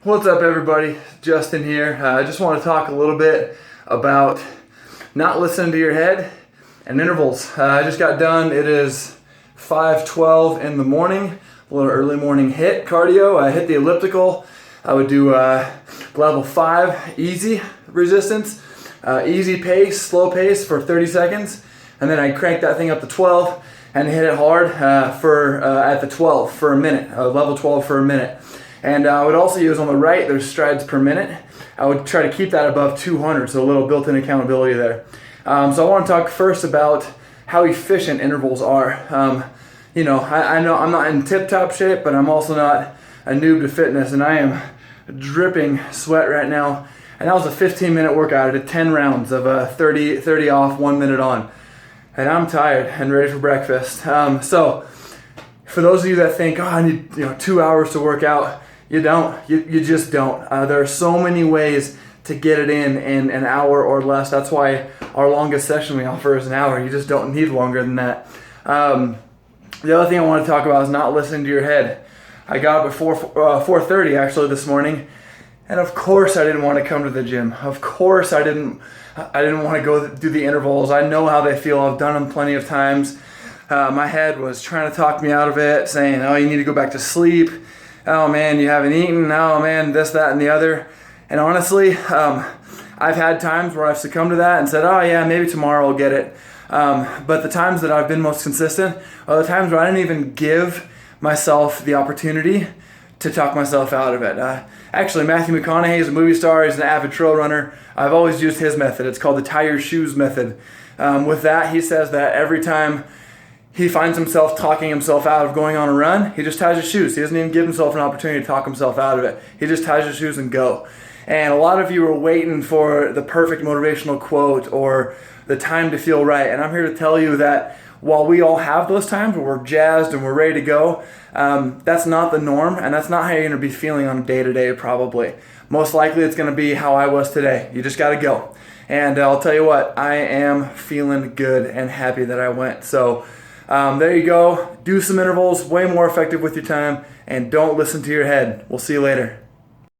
What's up, everybody? Justin here. I just want to talk a little bit about not listening to your head and intervals. I just got done. It is 5:12 in the morning, a little early morning hit cardio. I hit the elliptical. I would do level 5 easy resistance, easy pace, slow pace for 30 seconds, and then I crank that thing up to 12 and hit it hard at the 12 for a minute, level 12 for a minute. And I would also use on the right, there's strides per minute. I would try to keep that above 200, so a little built-in accountability there. So I want to talk first about how efficient intervals are. I know I'm not in tip-top shape, but I'm also not a noob to fitness, and I am dripping sweat right now. And that was a 15-minute workout. I did 10 rounds of 30 off, 1 minute on. And I'm tired and ready for breakfast. So for those of you that think, I need 2 hours to work out, you don't. You just don't. There are so many ways to get it in an hour or less. That's why our longest session we offer is an hour. You just don't need longer than that. The other thing I want to talk about is not listening to your head. I got up at 4:30 actually this morning, and of course I didn't want to come to the gym. Of course I didn't want to go do the intervals. I know how they feel. I've done them plenty of times. My head was trying to talk me out of it, saying, oh, you need to go back to sleep. Oh man, you haven't eaten. Oh man, this, that, and the other. And honestly, I've had times where I've succumbed to that and said, oh yeah, maybe tomorrow I'll get it. But the times that I've been most consistent are the times where I didn't even give myself the opportunity to talk myself out of it. Actually, Matthew McConaughey is a movie star. He's an avid trail runner. I've always used his method. It's called the tie your shoes method. With that, he says that every time he finds himself talking himself out of going on a run, he just ties his shoes. He doesn't even give himself an opportunity to talk himself out of it. He just ties his shoes and go. And a lot of you are waiting for the perfect motivational quote or the time to feel right. And I'm here to tell you that while we all have those times where we're jazzed and we're ready to go, that's not the norm, and that's not how you're going to be feeling on a day-to-day probably. Most likely it's going to be how I was today. You just got to go. And I'll tell you what, I am feeling good and happy that I went. So there you go. Do some intervals, way more effective with your time, and don't listen to your head. We'll see you later.